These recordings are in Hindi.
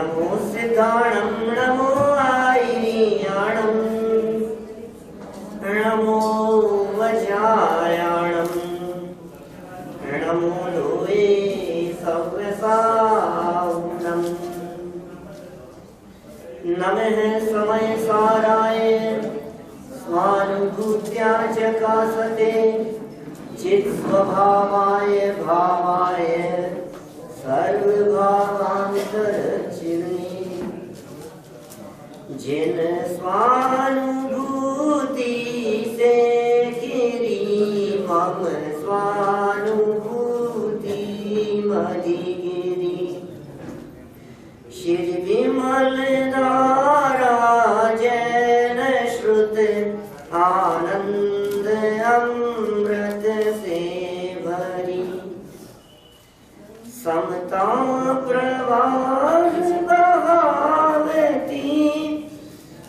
नमो सिद्धाणं नमो आयियाणं नमो वज्रायाणं नमो लोये सव्यसाहुनं नमः समय साराय स्वानुभूत्या च कासते चित्स्वभावाय भावाय सर्वभावान्तरचिन्ने जिन स्वानुभूति से गिरी मम स्वानुभूति मधिगिरी शिर विमल धारा जैन श्रुत आनंद अमृत से भरी समता प्रवाह बहावती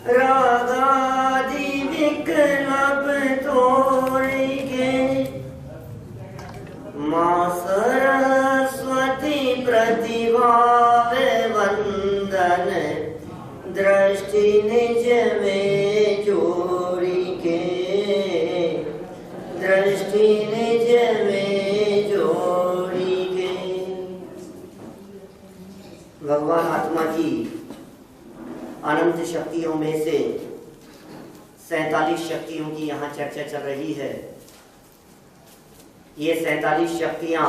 रागादि विकल्प तोड़िके माँ सरस्वती प्रतिभा वंदन दृष्टि निज में जोड़ी के दृष्टि निज में जोड़ी के। भगवान आत्मा की अनंत शक्तियों में से 47 शक्तियों की यहाँ चर्चा चल रही है। ये 47 शक्तियां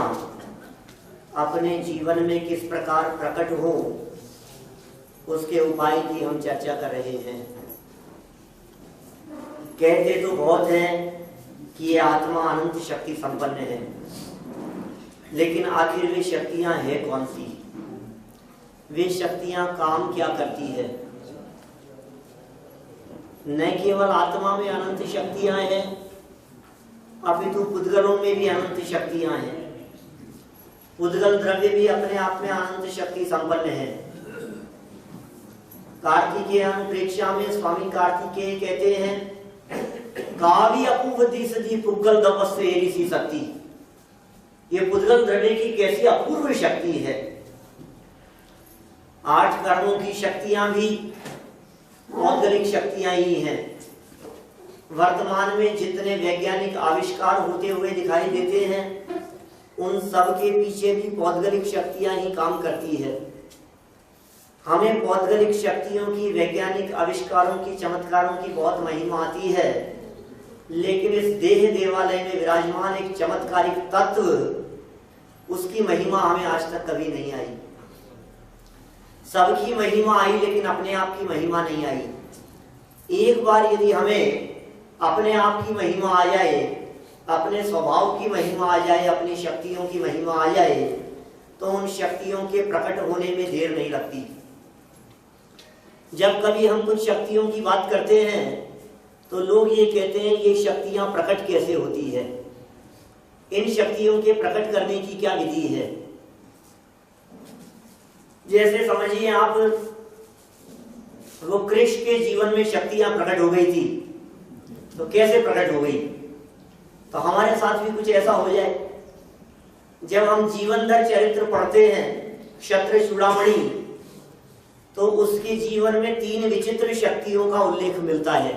अपने जीवन में किस प्रकार प्रकट हो उसके उपाय की हम चर्चा कर रहे हैं। कहते तो बहुत हैं कि ये आत्मा अनंत शक्ति संपन्न है, लेकिन आखिर वे शक्तियां हैं कौन सी? वे शक्तियां काम क्या करती है? न केवल आत्मा में अनंत शक्तियां हैं, अपितु पुद्गलों में भी अनंत शक्तियां हैं। पुद्गल द्रव्य भी अपने आप में अनंत शक्ति संपन्न है। कार्तिकेय प्रेक्षा में स्वामी कार्तिकेय कहते हैं काव्य अपूर्वती सदी पुद्गल दपस्से एरिसी शक्ति। ये पुद्गल द्रव्य की कैसी अपूर्व शक्ति है। 8 कर्मों की शक्तियां भी पौद्गलिक शक्तियां ही हैं। वर्तमान में जितने वैज्ञानिक आविष्कार होते हुए दिखाई देते हैं उन सब के पीछे भी पौद्गलिक शक्तियां ही काम करती है। हमें पौद्गलिक शक्तियों की, वैज्ञानिक आविष्कारों की, चमत्कारों की बहुत महिमा आती है, लेकिन इस देह देवालय में विराजमान एक चमत्कारिक तत्व, उसकी महिमा हमें आज तक कभी नहीं आई। सबकी महिमा आई लेकिन अपने आप की महिमा नहीं आई। एक बार यदि हमें अपने आप की महिमा आ जाए, अपने स्वभाव की महिमा आ जाए, अपनी शक्तियों की महिमा आ जाए, तो उन शक्तियों के प्रकट होने में देर नहीं लगती। जब कभी हम कुछ शक्तियों की बात करते हैं तो लोग ये कहते हैं ये शक्तियां प्रकट कैसे होती है, इन शक्तियों के प्रकट करने की क्या विधि है। जैसे समझिए आप, वो कृष्ण के जीवन में शक्तियां प्रकट हो गई थी, तो कैसे प्रकट हो गई? तो हमारे साथ भी कुछ ऐसा हो जाए। जब हम जीवनधर चरित्र पढ़ते हैं क्षत्र चूड़ामणि, तो उसके जीवन में 3 विचित्र शक्तियों का उल्लेख मिलता है,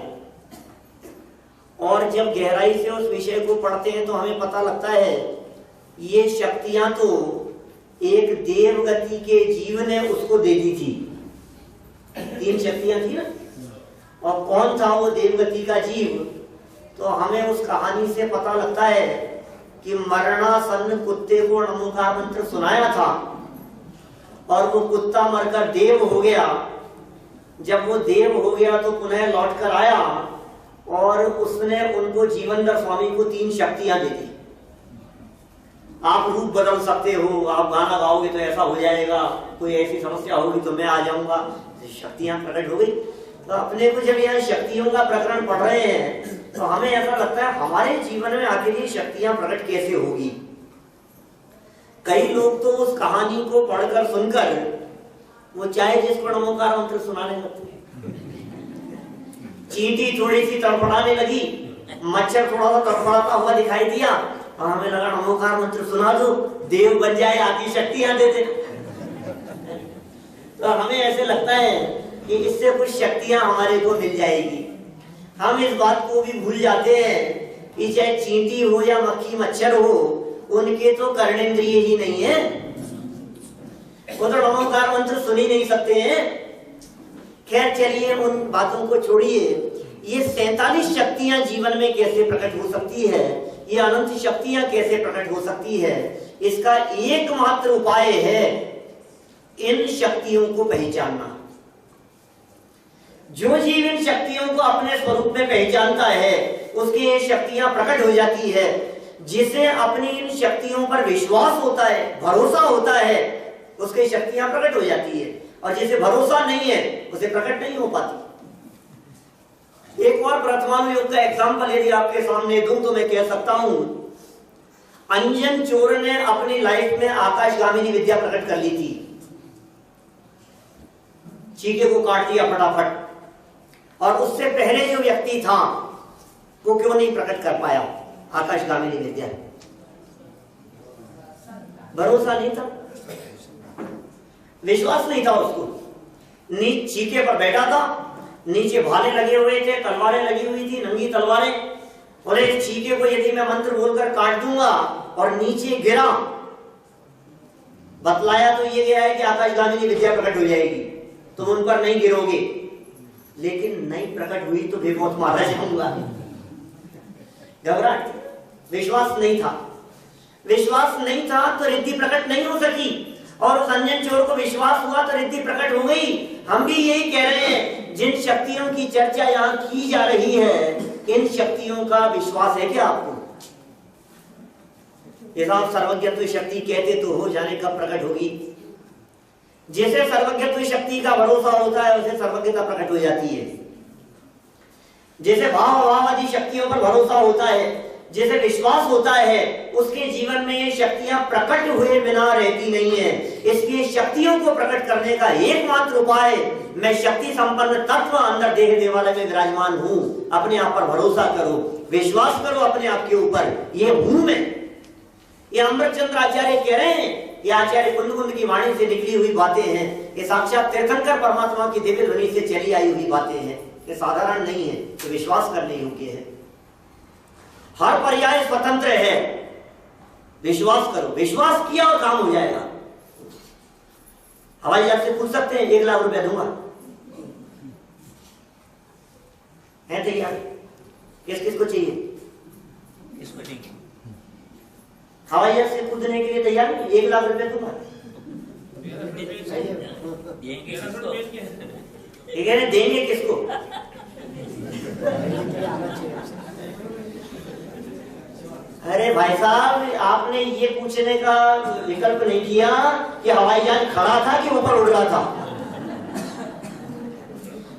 और जब गहराई से उस विषय को पढ़ते हैं तो हमें पता लगता है ये शक्तियां तो एक देवगति के जीव ने उसको दे दी थी। 3 शक्तियां थी ना, और कौन था वो देवगति का जीव? तो हमें उस कहानी से पता लगता है कि मरणासन्न कुत्ते को नमोकार मंत्र सुनाया था और वो कुत्ता मरकर देव हो गया। जब वो देव हो गया तो पुनः लौट कर आया और उसने उनको जीवनधर स्वामी को 3 शक्तियां दे दी। आप रूप बदल सकते हो, आप गाना गाओगे तो ऐसा हो जाएगा, कोई ऐसी समस्या होगी तो मैं आ जाऊंगा। शक्तियां प्रकट हो गई। तो अपने को जब यहाँ शक्तियों का प्रकरण पढ़ रहे हैं तो हमें ऐसा लगता है हमारे जीवन में आखिर ये शक्तियां प्रकट कैसे होगी। कई लोग तो उस कहानी को पढ़कर सुनकर वो चाहे जिसको नमोकार मंत्र सुनाने लगते, चींटी थोड़ी सी तड़फड़ाने लगी, मच्छर थोड़ा सा तड़फड़ाता हुआ दिखाई दिया और हमें लगा नमोकार मंत्र सुना दो, देव बन जाए, आदि शक्तियां देते। तो तो हमें ऐसे लगता है कि इससे कुछ शक्तियां हमारे को मिल जाएगी। हम इस बात को भी भूल जाते हैं कि चाहे चींटी हो या मक्खी मच्छर हो, उनके तो कर्णेंद्रिय ही नहीं है, वो तो नमोकार मंत्र सुन ही नहीं सकते हैं। खैर चलिए उन बातों को छोड़िए। ये 47 शक्तियां जीवन में कैसे प्रकट हो सकती है, ये अनंत शक्तियां कैसे प्रकट हो सकती है, इसका एकमात्र उपाय है इन शक्तियों को पहचानना। जो जीव इन शक्तियों को अपने स्वरूप में पहचानता है उसकी ये शक्तियां प्रकट हो जाती है। जिसे अपनी इन शक्तियों पर विश्वास होता है, भरोसा होता है, उसकी शक्तियां प्रकट हो जाती है, और जिसे भरोसा नहीं है उसे प्रकट नहीं हो पाती। एक और परमाणु का एग्जाम्पल यदि आपके सामने दूं तो मैं कह सकता हूं, अंजन चोर ने अपनी लाइफ में आकाशगामिनी विद्या प्रकट कर ली थी। चीके को काट दिया फटाफट, और उससे पहले जो व्यक्ति था वो क्यों नहीं प्रकट कर पाया आकाशगामिनी विद्या? भरोसा नहीं था, विश्वास नहीं था उसको। चीके पर बैठा था, नीचे भाले लगे हुए थे, तलवारें लगी हुई थी, नंगी तलवारें, और इस चीके को यदि मैं मंत्र बोलकर काट दूंगा और नीचे गिरा, बतलाया तो ये गया है कि आकाशगामिनी विद्या प्रकट हो जाएगी, तुम उन पर नहीं गिरोगे। लेकिन नहीं प्रकट हुई तो बेमौत मारा जाऊंगा। घबराहट, विश्वास नहीं था। विश्वास नहीं था तो रिद्धि प्रकट नहीं हो सकी, और उस अंजन चोर को विश्वास हुआ तो रिद्धि प्रकट हो गई। हम भी यही कह रहे हैं, जिन शक्तियों की चर्चा यहाँ की जा रही है, इन शक्तियों का विश्वास है क्या आपको? ये आप सर्वज्ञत्व शक्ति कहते तो हो, जाने कब प्रकट होगी। जैसे सर्वज्ञत्व शक्ति का भरोसा होता है उसे सर्वज्ञता प्रकट हो जाती है। जैसे भाव आदि शक्तियों पर भरोसा होता है, जैसे विश्वास होता है, उसके जीवन में ये शक्तियां प्रकट हुए बिना रहती नहीं है। इसकी शक्तियों को प्रकट करने का एकमात्र उपाय, मैं शक्ति संपन्न तत्व अंदर देह देवालय में विराजमान हूं, अपने आप पर भरोसा करो, विश्वास करो अपने आप के ऊपर, ये हूं मैं। ये अमृतचंद्र आचार्य कह रहे हैं, ये आचार्य कुंद की वाणी से निकली हुई बातें हैं, ये साक्षात तीर्थंकर परमात्मा की दिव्य ध्वनि से चली आई हुई बातें हैं, ये साधारण नहीं है, तो विश्वास करने योग्य है। हर पर्याय स्वतंत्र है, विश्वास करो, विश्वास किया और काम हो जाएगा। हवाई जहाज से पूछ सकते हैं 1 लाख रुपया दूंगा, है तैयार? किस किस को चाहिए? किसको चाहिए? हवाई जहाज से कूदने के लिए तैयार है? 1 लाख रुपया दूंगा। देंगे किसको? अरे भाई साहब, आपने ये पूछने का विकल्प नहीं किया कि हवाई जहाज खड़ा था कि ऊपर उड़ रहा था।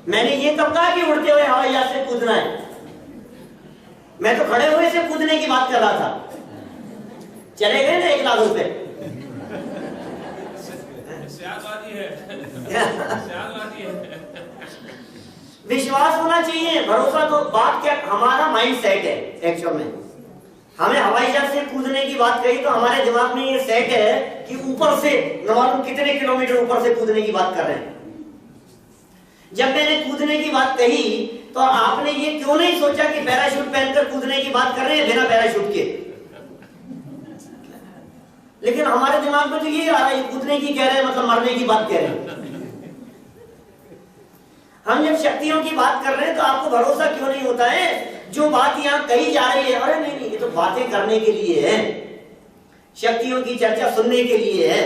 मैंने ये कब कहा कि उड़ते हुए हवाई जहाज से कूदना है? मैं तो खड़े हुए से कूदने की बात कर रहा था। चले गए ना 1 लाख रुपए। विश्वास होना चाहिए, भरोसा। तो बात क्या, हमारा माइंड सेट है एक्चुअल में। हमें हवाई जहाज से कूदने की बात कही तो हमारे दिमाग में ये सेट है कि ऊपर से न मालूम कितने किलोमीटर ऊपर से कूदने की बात कर रहे हैं। जब मैंने कूदने की बात कही तो आपने ये क्यों नहीं सोचा कि पैराशूट पहनकर कूदने की बात कर रहे हैं बिना पैराशूट के? लेकिन हमारे दिमाग में तो ये आ रहा है, कूदने की कह रहे हैं मतलब मरने की बात कह रहे हैं। हम जब शक्तियों की बात कर रहे हैं तो आपको भरोसा क्यों नहीं होता है? जो बात यहाँ कही जा रही है, अरे नहीं, ये तो बातें करने के लिए है, शक्तियों की चर्चा सुनने के लिए है।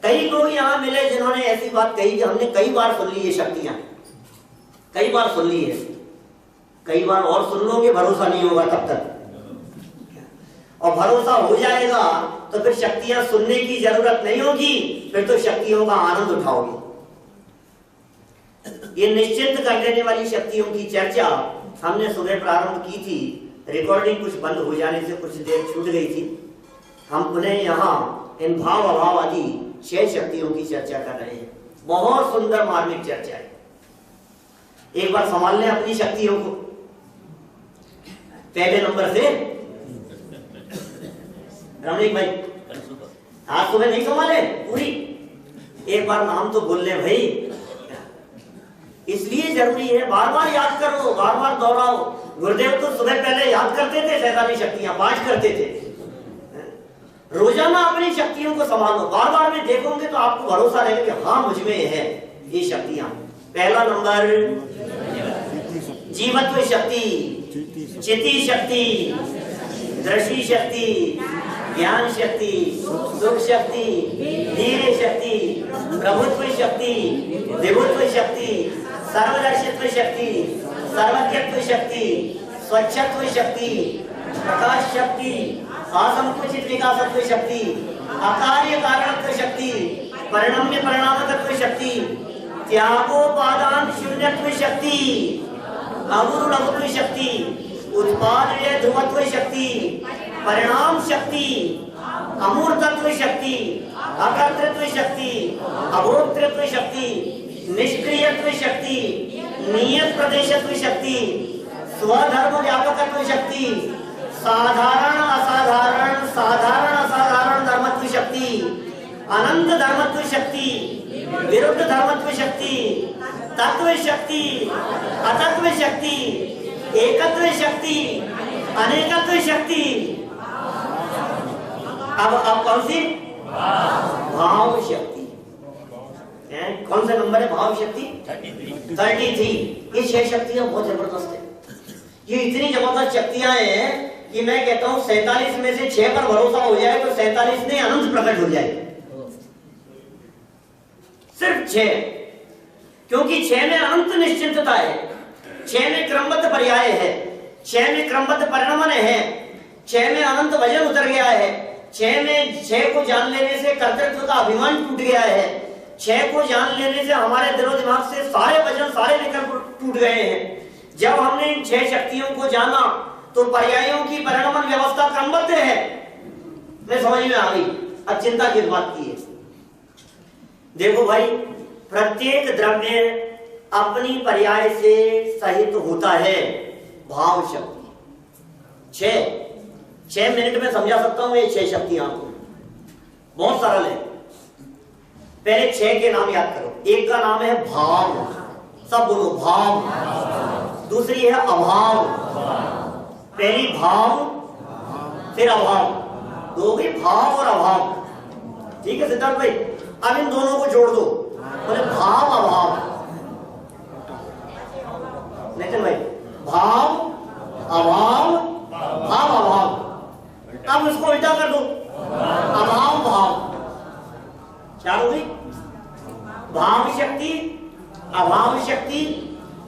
कई लोग यहाँ मिले जिन्होंने ऐसी बात कही कि हमने कई बार सुन ली है, शक्तियां कई बार सुन ली है, कई बार और सुन लोगे, भरोसा नहीं होगा तब तक। और भरोसा हो जाएगा तो फिर शक्तियां सुनने की जरूरत नहीं होगी, फिर तो शक्तियों का आनंद उठाओगे। ये निश्चिंत कर देने वाली शक्तियों की चर्चा हमने सुबह प्रारंभ की थी, रिकॉर्डिंग कुछ बंद हो जाने से कुछ देर छूट गई थी। हम पुनः यहाँ इन भाव अभाव आदि 6 शक्तियों की चर्चा कर रहे हैं। बहुत सुंदर मार्मिक चर्चा है। एक बार संभाल लें अपनी शक्तियों को। पहले नंबर से रमणीक भाई, आज सुबह नहीं संभाले पूरी? एक बार नाम तो बोल ले भाई, इसलिए जरूरी है बार बार याद करो, बार बार दोहराओ। गुरुदेव तो सुबह पहले याद करते थे 47 शक्तियां, 5 करते थे। रोजाना अपनी शक्तियों को संभालो, बार बार में देखोगे तो आपको भरोसा रहेगा कि हाँ मुझ में है ये शक्तियां। पहला नंबर जीवत्व शक्ति, चिति शक्ति, दृष्टि शक्ति, ज्ञान शक्ति, सुख शक्ति, धीरे शक्ति, प्रभुत्व शक्ति, विभुत्व शक्ति, सर्वदर्शित्व शक्ति, सर्वज्ञत्व शक्ति, स्वच्छत्व शक्ति, प्रकाश शक्ति, असंकुचित विकासत्व शक्ति, अकार्य कारणत्व शक्ति, परिणम्य परिणामकत्व शक्ति, त्यागोपादान शून्यत्व शक्ति, अगुरु लघुत्व शक्ति, उत्पाद व्यय ध्रुवत्व शक्ति, परिणाम शक्ति, अमूर्तत्व शक्ति, अकर्तृत्व शक्ति, अभोक्तृत्व शक्ति, निष्क्रियत्व शक्ति, नियत प्रदेशत्व शक्ति, स्वधर्म व्यापकत्व शक्ति, साधारण असाधारण, साधारण असाधारण धर्मत्व शक्ति, अनंत धर्मत्व शक्ति, विरुद्ध धर्मत्व शक्ति, तत्व शक्ति, अतत्व शक्ति, एकत्व शक्ति, अनेकत्व शक्ति। अब कौन सी? भाव शक्ति। कौन सा नंबर है? भाव शक्ति 33। ये 6 शक्तियां बहुत जबरदस्त है। ये इतनी जबरदस्त शक्तियां हैं कि मैं कहता हूं 47 में से 6 पर भरोसा हो जाए तो 47 में अनंत प्रकट हो जाए। सिर्फ 6, क्योंकि 6 में अनंत निश्चिंतता है, 6 में क्रमबद्ध पर्याय है, 6 में क्रमबद्ध परिणमन है, 6 में अनंत वजन उतर गया है, 6 में 6 को जान लेने से कर्तृत्व का अभिमान टूट गया है, 6 को जान लेने से हमारे दिलो दिमाग से सारे वजन, सारे विकल्प टूट गए हैं। जब हमने इन 6 शक्तियों को जाना तो पर्यायों की परिणमन व्यवस्था क्रमबद्ध है। मैं समझ में आ गई। अब चिंता किस बात की है? देखो भाई, प्रत्येक द्रव्य अपनी पर्याय से सहित होता है। भाव शक्ति 6 मिनट में समझा सकता हूं ये 6 शक्तियां आपको, बहुत सरल है। पहले 6 के नाम याद करो। एक का नाम है भाव, सब बोलो भाव। दूसरी है अभाव। पहली भाव, फिर अभाव, दो भी भाव और अभाव। ठीक है सिद्धार्थ भाई? अब इन दोनों को जोड़ दो, बोले भाव अभाव। नितिन भाई, भाव अभाव, भाव अभाव। अब इसको उल्टा कर दो, अभाव भाव। क्या होगी? भाव शक्ति, अभाव शक्ति,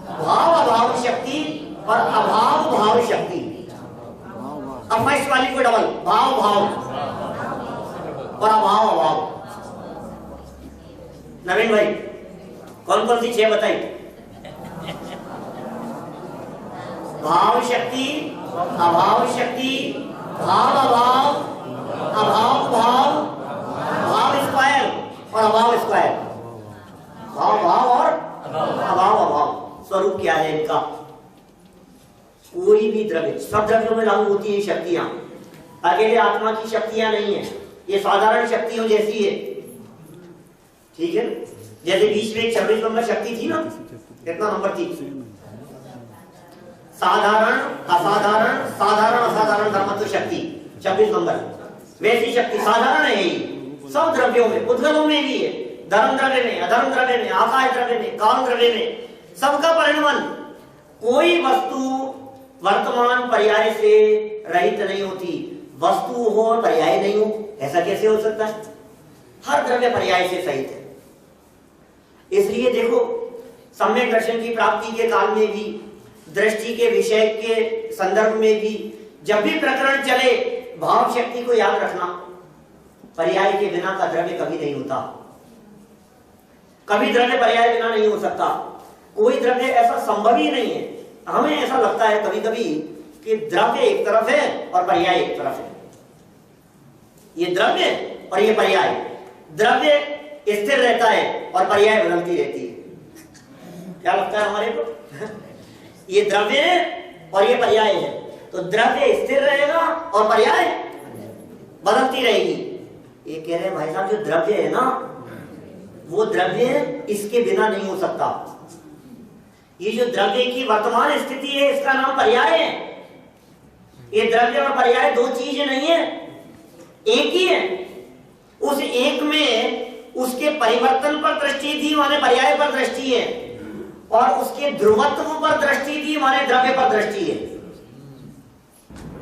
भाव अभाव शक्ति और अभाव भाव शक्ति। अब फर्स्ट वाली को डबल, भाव भाव और अभाव अभाव। नवीन भाई, कौन कौन सी 6 बताई? भाव शक्ति, अभाव शक्ति, भाव अभाव, अभाव भाव, भाव स्क्वायर और अभाव स्क्वायर। भाव भाव और अभाव अभाव। स्वरूप क्या है इनका? कोई भी द्रव्य, सब द्रव्यों में लागू होती है शक्तियां, अकेले आत्मा की शक्तियां नहीं है। ये साधारण शक्तियों जैसी है। ठीक है? जैसे बीच में 26 नंबर शक्ति थी ना, कितना नंबर थी? साधारण असाधारण, साधारण असाधारण धर्मत्व शक्ति 26 नंबर। वैसी शक्ति साधारण है ये सब द्रव्यों में, उद्गलों में भी है, धर्म द्रव्य में, अधर्म द्रव्य में, आकाश द्रव्य में, काल द्रव्य में, सबका परिणमन। कोई वस्तु वर्तमान पर्याय से रहित नहीं होती। वस्तु हो और पर्याय नहीं हो, ऐसा कैसे हो सकता है? हर द्रव्य पर्याय से सहित है। इसलिए देखो, सम्यक दर्शन की प्राप्ति के काल में भी, दृष्टि के विषय के संदर्भ में भी, जब भी प्रकरण चले, भाव शक्ति को याद रखना। पर्याय के बिना का द्रव्य कभी नहीं होता। कभी द्रव्य पर्याय बिना नहीं हो सकता। कोई द्रव्य ऐसा संभव ही नहीं है। हमें ऐसा लगता है कभी कभी कि द्रव्य एक तरफ है और पर्याय एक तरफ है। ये द्रव्य और ये पर्याय। द्रव्य स्थिर रहता है और पर्याय बदलती रहती है। क्या लगता है हमारे को? ये द्रव्य है और ये पर्याय है, तो द्रव्य स्थिर रहेगा और पर्याय बदलती रहेगी। ये कह रहे हैं भाई साहब, जो द्रव्य है ना वो द्रव्य इसके बिना नहीं हो सकता। ये जो द्रव्य की वर्तमान स्थिति है इसका नाम पर्याय है। ये द्रव्य और पर्याय दो चीजें नहीं है, एक ही है। उस एक में उसके परिवर्तन पर दृष्टि थी, माने पर्याय पर दृष्टि है, और उसके ध्रुवत्व पर दृष्टि थी, माने द्रव्य पर दृष्टि है।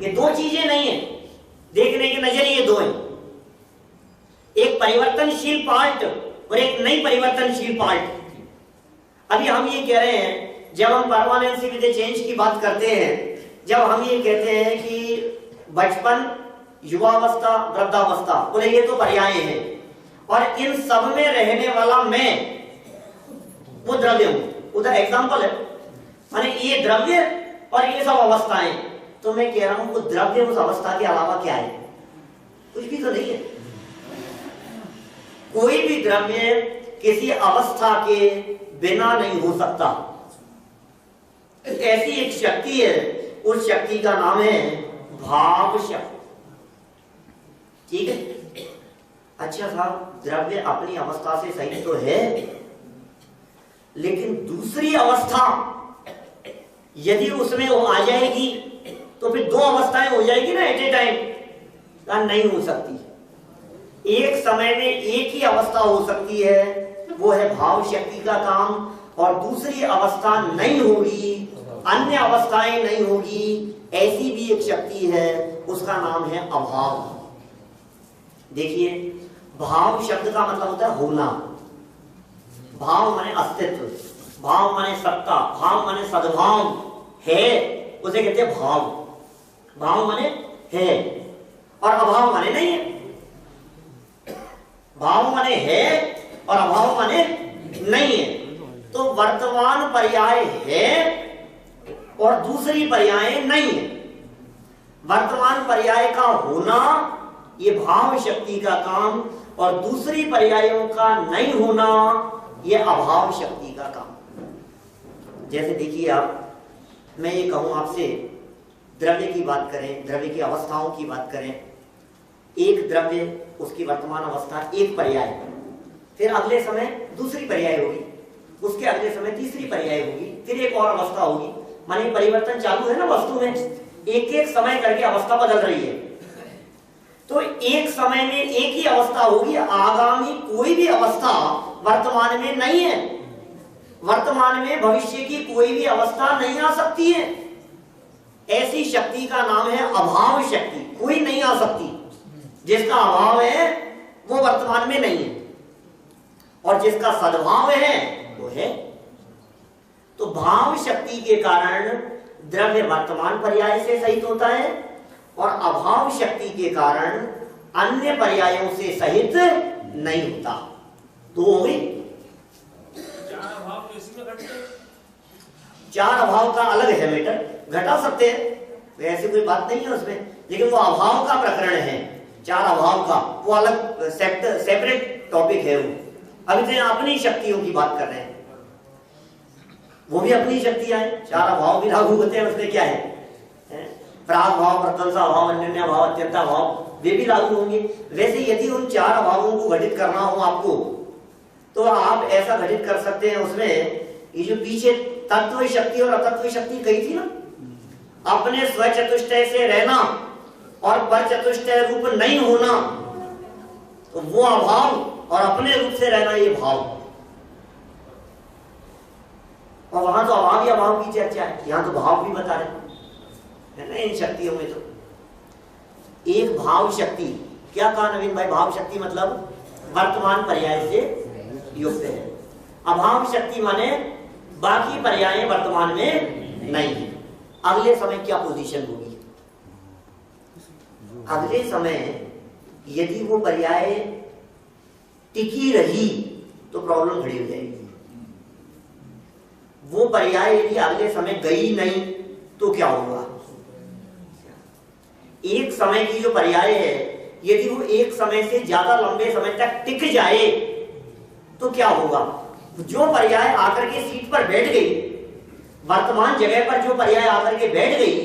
ये दो चीजें नहीं है, देखने के नजरिए दो हैं। एक परिवर्तनशील पार्ट और एक नहीं परिवर्तनशील पार्ट। अभी हम ये कह रहे हैं, जब हम परमानेंसी विद चेंज की बात करते हैं, जब हम ये कहते हैं कि बचपन, युवावस्था, वृद्धावस्था, बोले ये तो पर्याय है, और इन सब में रहने वाला मैं वो द्रव्य हूं। उधर एग्जाम्पल है, माने ये द्रव्य और ये सब अवस्थाएं। तो मैं कह रहा हूं वो द्रव्य उस अवस्था के अलावा क्या है? कुछ भी तो नहीं है। कोई भी द्रव्य किसी अवस्था के बिना नहीं हो सकता। ऐसी एक शक्ति है, उस शक्ति का नाम है भाव शक्ति। ठीक है। अच्छा साहब, द्रव्य अपनी अवस्था से सही तो है, लेकिन दूसरी अवस्था यदि उसमें वो आ जाएगी तो फिर दो अवस्थाएं हो जाएगी ना एट ए टाइम। नहीं हो सकती। एक समय में एक ही अवस्था हो सकती है, वो है भाव शक्ति का काम, और दूसरी अवस्था नहीं होगी, अन्य अवस्थाएं नहीं होगी। ऐसी भी एक शक्ति है, उसका नाम है अभाव। देखिए, भाव शब्द का मतलब होता है होना। भाव माने अस्तित्व, भाव माने सत्ता, भाव माने सद्भाव है, उसे कहते हैं भाव। भाव माने है और अभाव माने नहीं है। भाव माने है और अभाव माने नहीं है। तो वर्तमान पर्याय है और दूसरी पर्याय नहीं है। वर्तमान पर्याय का होना ये भाव शक्ति का काम, और दूसरी पर्यायों का नहीं होना ये अभाव शक्ति का काम। जैसे देखिए आप, मैं ये कहूं आपसे, द्रव्य की बात करें, द्रव्य की अवस्थाओं की बात करें। एक द्रव्य, उसकी वर्तमान अवस्था एक पर्याय, फिर अगले समय दूसरी पर्याय होगी, उसके अगले समय तीसरी पर्याय होगी, फिर एक और अवस्था होगी। माने परिवर्तन चालू है ना वस्तु में, एक एक समय करके अवस्था बदल रही है। तो एक समय में एक ही अवस्था होगी, आगामी कोई भी अवस्था वर्तमान में नहीं है। वर्तमान में भविष्य की कोई भी अवस्था नहीं आ सकती है। ऐसी शक्ति का नाम है अभाव शक्ति। कोई नहीं आ सकती। जिसका अभाव है वो वर्तमान में नहीं है, और जिसका सद्भाव है वो है। तो भाव शक्ति के कारण द्रव्य वर्तमान पर्याय से सहित होता है, और अभाव शक्ति के कारण अन्य पर्यायों से सहित नहीं होता। तो हो गई। चार अभाव का अलग है मैटर, घटा सकते हैं, ऐसी कोई बात नहीं है उसमें, लेकिन वो अभाव का प्रकरण है। चार अभाव का वो अलग सेपरेट टॉपिक है। वो अभी तो अपनी शक्तियों की बात कर रहे हैं, वो भी अपनी शक्तियां हैं। चार अभाव भी लागू होते हैं उसमें, क्या है, प्राग भाव, प्रत्यंसा भाव, अन्योन्या भाव, अत्यंता भाव, वे भी लागू होंगे। वैसे यदि उन चार अभावों को घटित करना हो आपको, तो आप ऐसा घटित कर सकते हैं। उसमें ये जो पीछे तत्व शक्ति और अतत्व शक्ति कही थी ना, अपने स्वचतुष्टय से रहना और पर चतुष्टय रूप नहीं होना, तो वो अभाव, और अपने रूप से रहना ये भाव। और वहां तो अभाव ही अभाव की चर्चा है, यहां तो भाव भी बता रहे है ना। इन शक्तियों में तो एक भाव शक्ति, क्या कहा नवीन भाई? भाव शक्ति मतलब वर्तमान पर्याय से युक्त है। अभाव शक्ति माने बाकी पर्याय वर्तमान में नहीं है। अगले समय क्या पोजीशन होगी? अगले समय यदि वो पर्याय टिकी रही तो प्रॉब्लम खड़ी हो जाएगी। वो पर्याय यदि अगले समय गई नहीं तो क्या होगा? एक समय की जो पर्याय है, यदि वो एक समय से ज्यादा लंबे समय तक टिक जाए तो क्या होगा? जो पर्याय आकर के सीट पर बैठ गई, वर्तमान जगह पर जो पर्याय आकर के बैठ गई,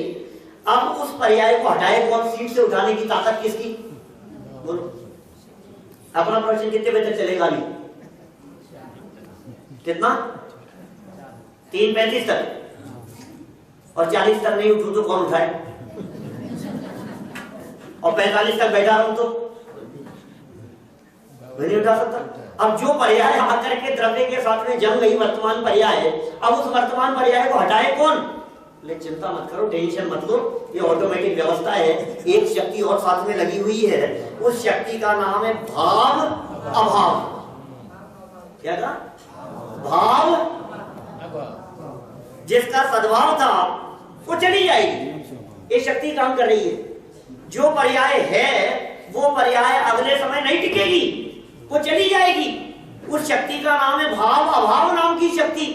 अब उस पर्याय को हटाए कौन? सीट से उठाने की ताकत किसकी? बोलो। अपना प्रश्न कितने बजे तक चलेगा? कितना? 3:35 तक, और 40 तक नहीं उठूं तो कौन उठाए? और 45 तक बैठा रहूं तो मैं नहीं उठा सकता। अब जो पर्याय आकर के द्रव्य के साथ में जम गई वर्तमान पर्याय, अब उस वर्तमान पर्याय को हटाए कौन? ले चिंता मत करो, टेंशन मत लो, ये ऑटोमेटिक व्यवस्था है। एक शक्ति और साथ में लगी हुई है, उस शक्ति का नाम है भाव अभाव। क्या था? भाव। जिसका सद्भाव था वो चली जाएगी, ये शक्ति काम कर रही है। जो पर्याय है वो पर्याय अगले समय नहीं टिकेगी, वो चली जाएगी। उस शक्ति का नाम है भाव अभाव नाम की शक्ति।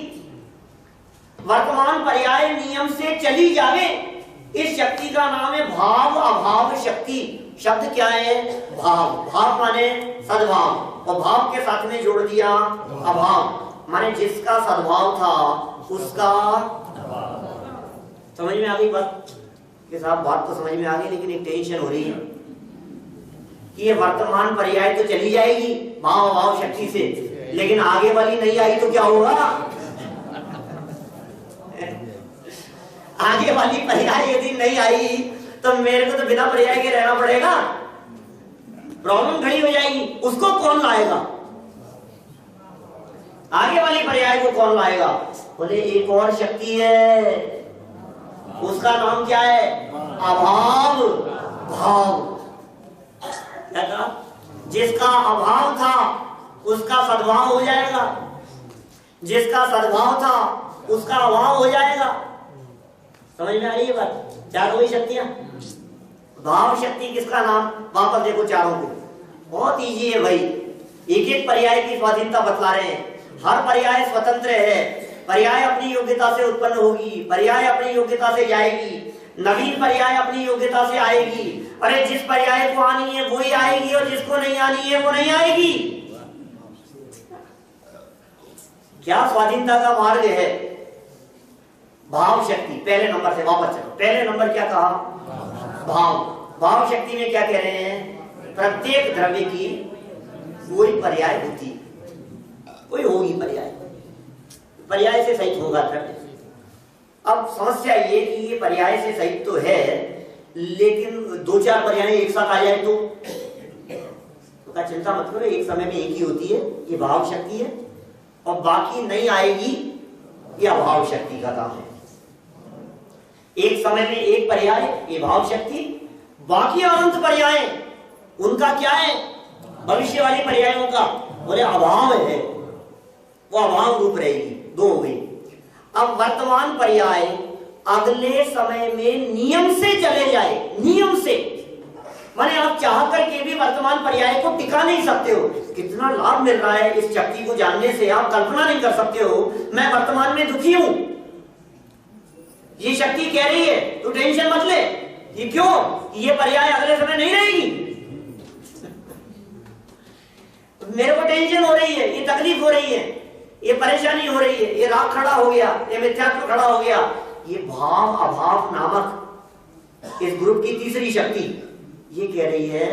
वर्तमान पर्याय नियम से चली जावे, इस शक्ति का नाम है भाव अभाव शक्ति। शब्द क्या है? भाव। भाव माने सद्भाव, और भाव के साथ में जोड़ दिया अभाव, माने जिसका सद्भाव था उसका। समझ में आ गई बात? कि साहब बात तो समझ में आ गई, लेकिन एक टेंशन हो रही है कि ये वर्तमान पर्याय तो चली जाएगी भाव अभाव शक्ति से, लेकिन आगे वाली नहीं आई तो क्या होगा? आगे वाली पर्याय यदि नहीं आई तो मेरे को तो बिना पर्याय के रहना पड़ेगा, प्रॉब्लम खड़ी हो जाएगी। उसको कौन लाएगा? आगे वाली पर्याय को कौन लाएगा? बोले एक और शक्ति है, उसका नाम क्या है? अभाव भाव। जिसका अभाव था उसका सद्भाव हो जाएगा, जिसका सद्भाव था उसका अभाव हो जाएगा। समझ में आ रही है बात? चार वही शक्तियां। भाव शक्ति किसका नाम? वापस देखो चारों को, बहुत इजी है भाई। एक एक पर्याय की स्वाधीनता बतला रहे हैं। हर पर्याय स्वतंत्र है, पर्याय अपनी योग्यता से उत्पन्न होगी, पर्याय अपनी योग्यता से जाएगी, नवीन पर्याय अपनी योग्यता से आएगी। अरे जिस पर्याय को आनी है वही आएगी, और जिसको नहीं आनी है वो नहीं आएगी। क्या स्वाधीनता का मार्ग है? भाव शक्ति। पहले नंबर से वापस चलो, पहले नंबर क्या कहा? भाव। भाव शक्ति में क्या कह रहे हैं? प्रत्येक द्रव्य की कोई पर्याय होती है, कोई होगी पर्याय, पर्याय से सहित होगा द्रव्य। अब समस्या ये कि ये पर्याय से सहित तो है, लेकिन दो चार पर्याय एक साथ आ जाए तो का चिंता मत करो, एक समय में एक ही होती है, ये भाव शक्ति है, और बाकी नहीं आएगी, ये अभाव शक्ति का काम है। एक समय में एक पर्याय, ये भाव शक्ति, बाकी अनंत पर्याय उनका क्या है? भविष्य वाली पर्यायों का बोले अभाव है, वो अभाव रूप रहेगी। दो हो गई। अब वर्तमान पर्याय अगले समय में नियम से चले जाए, नियम से, माने आप चाह करके भी वर्तमान पर्याय को टिका नहीं सकते हो। कितना लाभ मिल रहा है इस शक्ति को जानने से, आप कल्पना नहीं कर सकते हो। मैं वर्तमान में दुखी हूं, ये शक्ति कह रही है तू टेंशन मत ले। ये क्यों? ये पर्याय अगले समय नहीं रहेगी। मेरे को टेंशन हो रही है, ये तकलीफ हो रही है, ये परेशानी हो रही है, ये राग खड़ा हो गया, ये मिथ्यात्व खड़ा हो गया। ये भाव अभाव नामक इस ग्रुप की तीसरी शक्ति ये कह रही है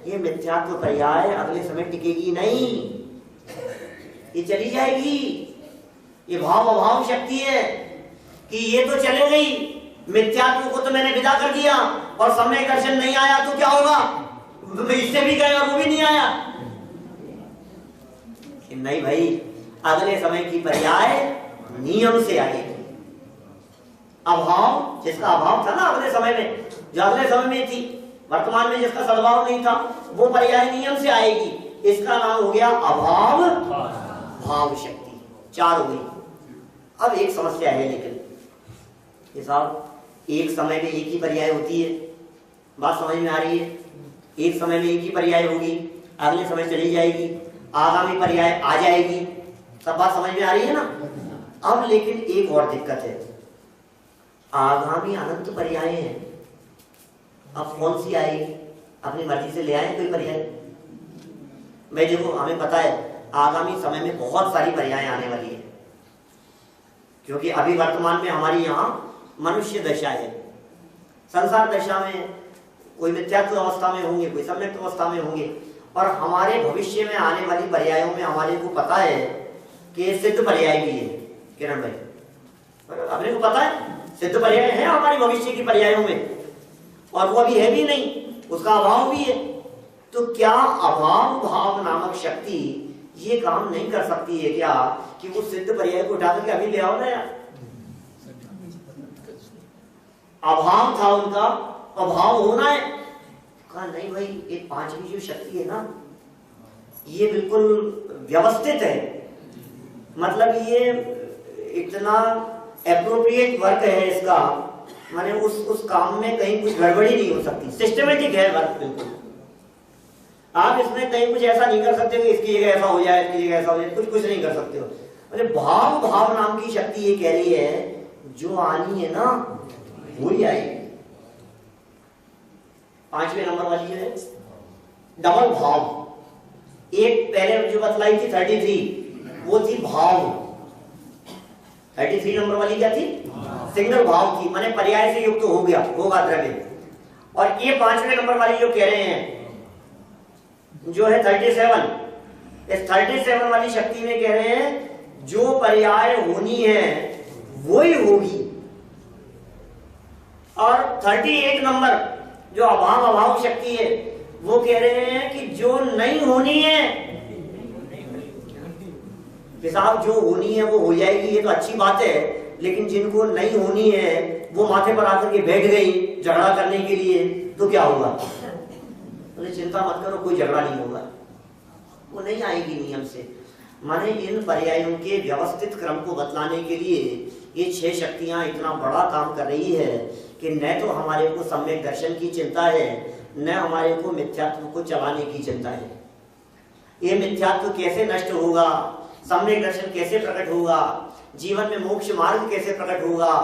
ये मिथ्यात्व पर्याय अगले समय टिकेगी नहीं, ये चली जाएगी। ये भाव अभाव शक्ति है कि ये तो चले गई, मिथ्यात्व को तो मैंने विदा कर दिया, और समय दर्शन नहीं आया तो क्या होगा? इससे भी गए और वो भी नहीं आया। नहीं भाई, अगले समय की पर्याय नियम से आएगी। अभाव, जिसका अभाव था ना अगले समय में, जो अगले समय में थी, वर्तमान में जिसका सद्भाव नहीं था, वो पर्याय नियम से आएगी। इसका नाम हो गया अभाव भाव शक्ति। चार हो गई। अब एक समस्या है, लेकिन ये साहब एक समय में एक ही पर्याय होती है, बात समझ में आ रही है? एक समय में एक ही पर्याय होगी, अगले समय चली जाएगी, आगामी पर्याय आ जाएगी, सब बात समझ में आ रही है ना? अब लेकिन एक और दिक्कत है, आगामी अनंत पर्याय है। अब कौन सी आएगी? अपनी मर्जी से ले आए कोई पर्याय? मैं देखो, हमें पता है आगामी समय में बहुत सारी पर्याय आने वाली है, क्योंकि अभी वर्तमान में हमारी यहाँ मनुष्य दशा है। संसार दशा में कोई मिथ्यात्व अवस्था में होंगे, कोई सम्यक अवस्था में होंगे, और हमारे भविष्य में आने वाली पर्यायों में हमारे को पता है कि सिद्ध पर्याय भी है किरण भाई, पर अपने को पता है सिद्ध पर्याय है हमारी भविष्य की पर्यायों में, और वो अभी है भी नहीं, उसका अभाव भी है। तो क्या अभाव भाव नामक शक्ति ये काम नहीं कर सकती है क्या कि वो सिद्ध पर्याय को उठा करके अभी ले आओ ना यार? अभाव था उनका, अभाव होना है, कहा नहीं भाई ये पांचवी जो शक्ति है ना ये बिल्कुल व्यवस्थित है, मतलब ये इतना एप्रोप्रिएट वर्क है इसका, माने उस काम में कहीं कुछ गड़बड़ी नहीं हो सकती, सिस्टमेटिक है वर्क बिल्कुल। आप इसमें कहीं कुछ ऐसा नहीं कर सकते कि इसकी जगह ऐसा हो जाए, इसकी जगह ऐसा हो जाए, कुछ नहीं कर सकते हो। अरे भाव भाव नाम की शक्ति ये कह रही है जो आनी है ना वो ही आएगी। पांचवें नंबर वाली जो है डबल भाव, एक पहले जो बतलाई थी 33 वो थी भाव, 33 नंबर वाली क्या थी? सिंगल भाव थी, माने पर्याय से युक्त हो गया, होगा द्रव्य। और ये पांचवें नंबर वाली जो कह रहे हैं जो है 37, इस 37 वाली शक्ति में कह रहे हैं जो पर्याय होनी है वो ही होगी। और 38 नंबर जो अभाव अभाव शक्ति है वो कह रहे हैं कि जो नहीं होनी है हिसाब, जो होनी है वो हो जाएगी, ये तो अच्छी बात है, लेकिन जिनको नहीं होनी है वो माथे पर आकर के बैठ गई झगड़ा करने के लिए, तो क्या होगा? तो चिंता मत करो, कोई झगड़ा नहीं होगा, वो नहीं आएगी नियम से। माने इन पर्यायों के व्यवस्थित क्रम को बतलाने के लिए ये 6 शक्तियां इतना बड़ा काम कर रही है कि न तो हमारे को सम्यक दर्शन की चिंता है, न हमारे को मिथ्यात्व को चलाने की चिंता है। ये मिथ्यात्व कैसे नष्ट होगा, सम्यक दर्शन कैसे प्रकट होगा, जीवन में मोक्ष मार्ग कैसे प्रकट होगा,